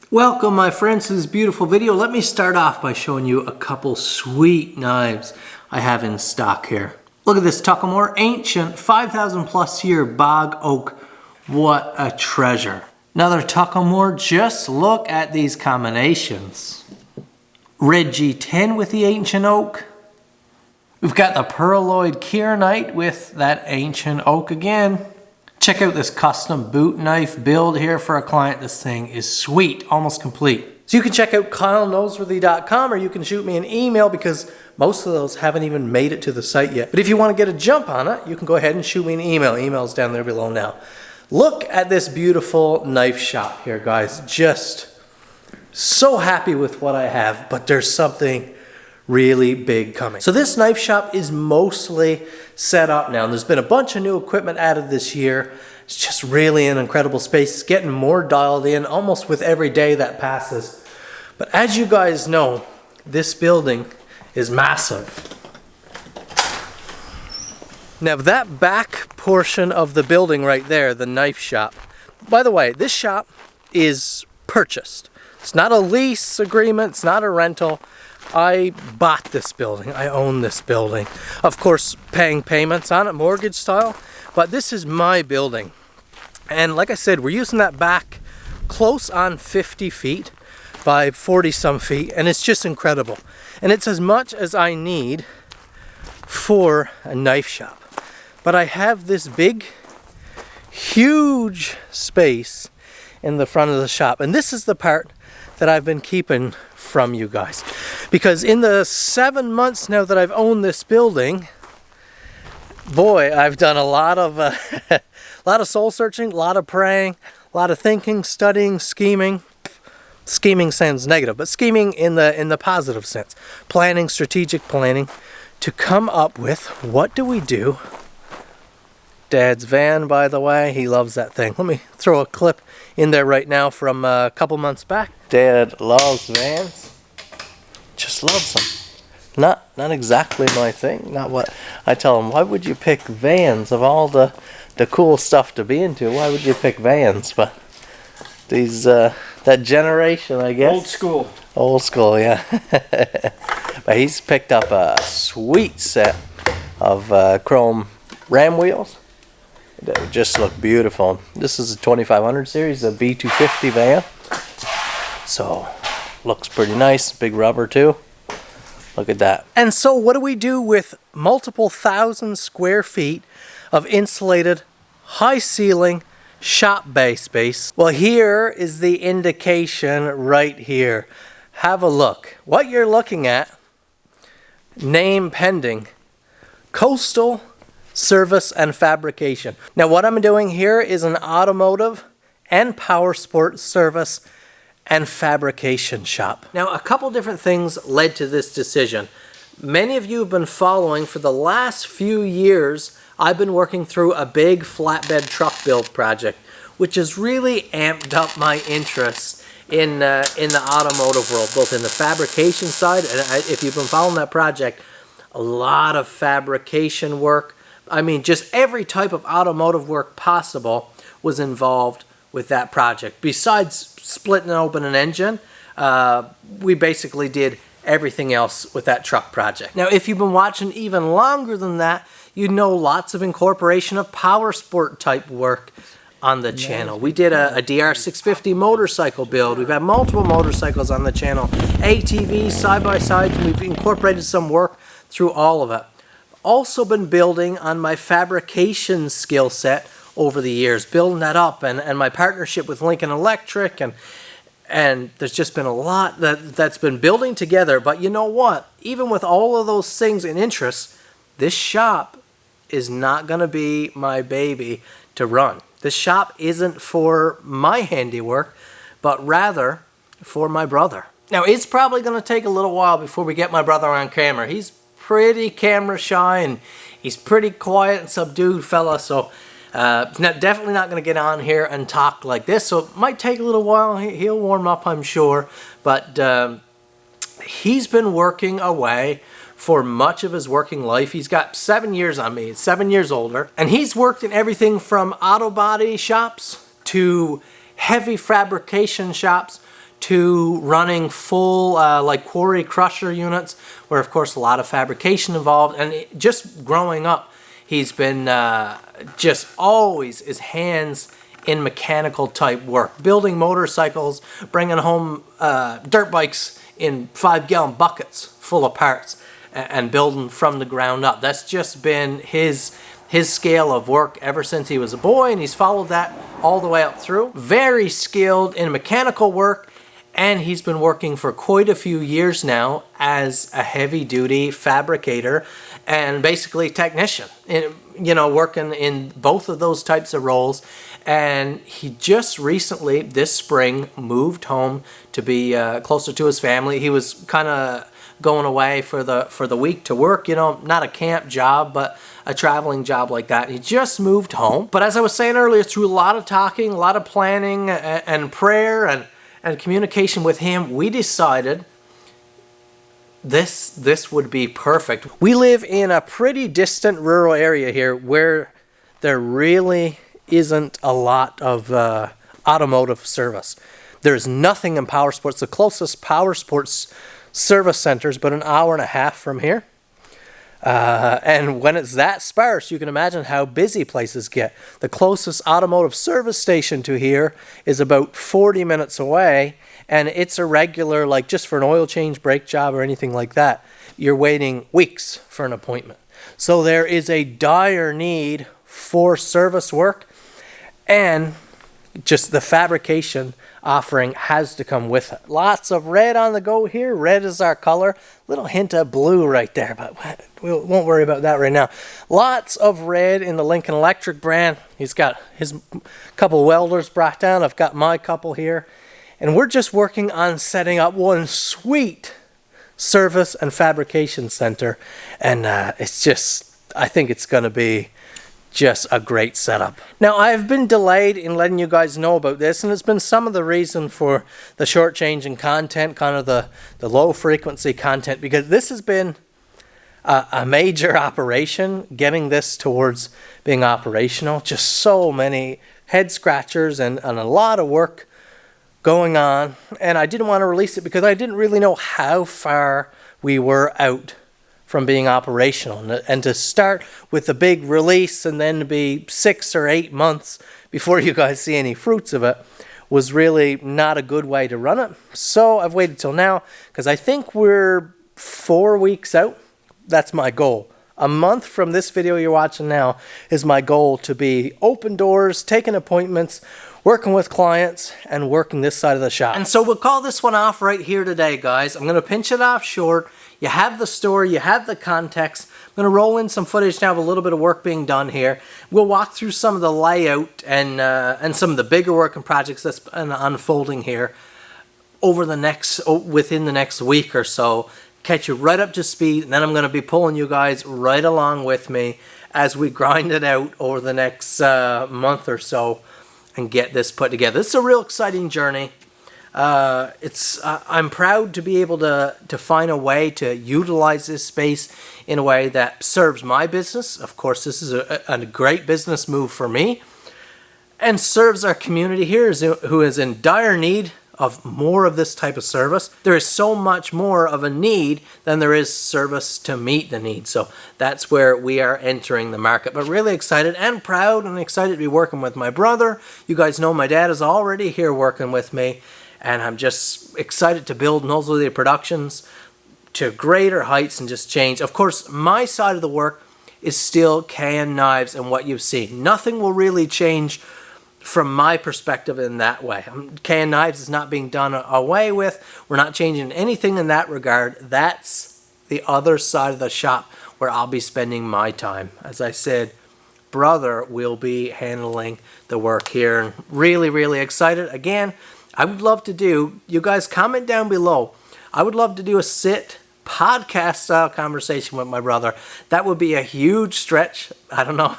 Welcome my friends to this beautiful video. Let me start off by showing you a couple sweet knives I have in stock here. Look at this Tuckamore, ancient 5,000 plus year bog oak. What a treasure. Another Tuckamore, just look at these combinations. Red G10 with the ancient oak. We've got the pearloid kyanite with that ancient oak again. Check out this custom boot knife build here for a client. This thing is sweet, almost complete. So you can check out KyleNoseworthy.com, or you can shoot me an email because most of those haven't even made it to the site yet. But if you want to get a jump on it, you can go ahead and shoot me an email. Email's down there below now. Look at this beautiful knife shop here, guys. Just so happy with what I have, but there's something really big coming. So this knife shop is mostly set up now. There's been a bunch of new equipment added this year. It's just really an incredible space. It's getting more dialed in almost with every day that passes. But as you guys know, this building is massive. Now that back portion of the building right there, the knife shop, by the way, this shop is purchased. It's not a lease agreement, it's not a rental. I bought this building, I own this building. Of course, paying payments on it, mortgage style, but this is my building. And like I said, we're using that back close on 50 feet by 40 some feet, and it's just incredible. And it's as much as I need for a knife shop. But I have this big, huge space in the front of the shop, and this is the part that I've been keeping from you guys, because in the 7 months now that I've owned this building, boy, I've done a lot of soul searching, a lot of praying, a lot of thinking, studying, scheming. Scheming sounds negative, but scheming in the positive sense. Planning, strategic planning, to come up with what do we do. Dad's van, by the way, he loves that thing. Let me throw a clip in there right now from a couple months back. Dad loves vans. Just loves them. Not exactly my thing. Not what I tell him. Why would you pick vans of all the cool stuff to be into? Why would you pick vans? But these that generation, I guess. Old school. Old school, yeah. But he's picked up a sweet set of chrome ram wheels. That would just look beautiful. This is a 2500 series, a B250 van. So, looks pretty nice. Big rubber too. Look at that. And so what do we do with multiple thousand square feet of insulated, high ceiling, shop bay space? Well, here is the indication right here. Have a look. What you're looking at, name pending, Coastal Service and Fabrication. Now what I'm doing here is an automotive and power sport service and fabrication shop. Now a couple different things led to this decision. Many of you have been following for the last few years. I've been working through a big flatbed truck build project, which has really amped up my interest in the automotive world, both in the fabrication side, and if you've been following that project, a lot of fabrication work. I mean, just every type of automotive work possible was involved with that project. Besides splitting open an engine, we basically did everything else with that truck project. Now, if you've been watching even longer than that, you know lots of incorporation of power sport type work on the channel. We did a DR650 motorcycle build. We've had multiple motorcycles on the channel. ATVs, side-by-sides, we've incorporated some work through all of it. Also been building on my fabrication skill set over the years, building that up, and my partnership with Lincoln Electric, and there's just been a lot that's been building together. But you know what? Even with all of those things and interests, this shop is not going to be my baby to run. This shop isn't for my handiwork, but rather for my brother. Now, it's probably going to take a little while before we get my brother on camera. He's pretty camera shy, and he's pretty quiet and subdued fella, so definitely not going to get on here and talk like this, so it might take a little while. He'll warm up, I'm sure, but he's been working away for much of his working life. He's got 7 years on me, 7 years older, and he's worked in everything from auto body shops to heavy fabrication shops to running full like quarry crusher units, where of course a lot of fabrication involved. And just growing up, he's been just always his hands in mechanical type work, building motorcycles, bringing home dirt bikes in 5-gallon buckets full of parts, and building from the ground up. That's just been his scale of work ever since he was a boy, and he's followed that all the way up through. Very skilled in mechanical work, and he's been working for quite a few years now as a heavy-duty fabricator and basically technician, you know, working in both of those types of roles. And he just recently, this spring, moved home to be closer to his family. He was kind of going away for the week to work, you know, not a camp job, but a traveling job like that. He just moved home. But as I was saying earlier, through a lot of talking, a lot of planning and prayer and communication with him, we decided this would be perfect. We live in a pretty distant rural area here where there really isn't a lot of automotive service. There's nothing in power sports. The closest power sports service center is about an hour and a half from here. And when it's that sparse, you can imagine how busy places get. The closest automotive service station to here is about 40 minutes away, and it's a regular, like just for an oil change, brake job, or anything like that, you're waiting weeks for an appointment. So there is a dire need for service work, and just the fabrication offering has to come with it. Lots of red on the go here. Red is our color. Little hint of blue right there, but we won't worry about that right now. Lots of red in the Lincoln Electric brand. He's got his couple welders brought down. I've got my couple here. And we're just working on setting up one sweet service and fabrication center. And it's just, I think it's going to be just a great setup. Now, I've been delayed in letting you guys know about this, and it's been some of the reason for the short change in content, kind of the low frequency content, because this has been a major operation, getting this towards being operational. Just so many head scratchers and a lot of work going on, and I didn't want to release it because I didn't really know how far we were out from being operational, and to start with a big release and then to be 6 or 8 months before you guys see any fruits of it was really not a good way to run it. So I've waited till now because I think we're 4 weeks out. That's my goal. A month from this video you're watching now is my goal, to be open doors, taking appointments, working with clients, and working this side of the shop. And so we'll call this one off right here today, guys. I'm going to pinch it off short. You have the story, you have the context. I'm going to roll in some footage now of a little bit of work being done here. We'll walk through some of the layout and some of the bigger work and projects that's unfolding here over within the next week or so. Catch you right up to speed, and then I'm going to be pulling you guys right along with me as we grind it out over the next month or so and get this put together. This is a real exciting journey. I'm proud to be able to find a way to utilize this space in a way that serves my business. Of course, this is a great business move for me, and serves our community here who is in dire need of more of this type of service. There is so much more of a need than there is service to meet the need. So that's where we are entering the market. But really excited and proud and excited to be working with my brother. You guys know my dad is already here working with me. And I'm just excited to build Noseworthy Productions to greater heights and just change. Of course, my side of the work is still can knives and what you've seen. Nothing will really change from my perspective in that way. Can knives is not being done away with. We're not changing anything in that regard. That's the other side of the shop where I'll be spending my time. As I said, brother will be handling the work here. And really, really excited. Again, I would love to do, you guys comment down below, I would love to do a podcast style conversation with my brother. That would be a huge stretch. I don't know.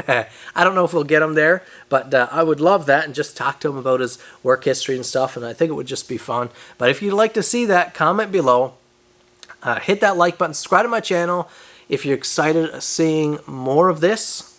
I don't know if we'll get him there, but I would love that, and just talk to him about his work history and stuff, and I think it would just be fun. But if you'd like to see that, comment below. Hit that like button, subscribe to my channel. If you're excited seeing more of this,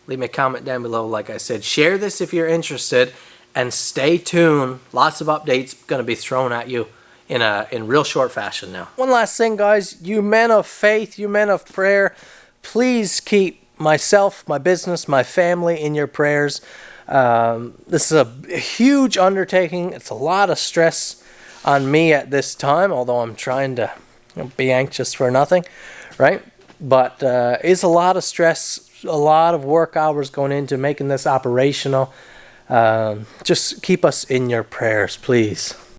leave me a comment down below. Like I said, share this if you're interested, and stay tuned. Lots of updates going to be thrown at you in real short fashion now. One last thing, guys, you men of faith, you men of prayer, please keep myself, my business, my family in your prayers. This is a huge undertaking. It's a lot of stress on me at this time, although I'm trying to be anxious for nothing, right? But it's a lot of stress, a lot of work hours going into making this operational. Just keep us in your prayers, please.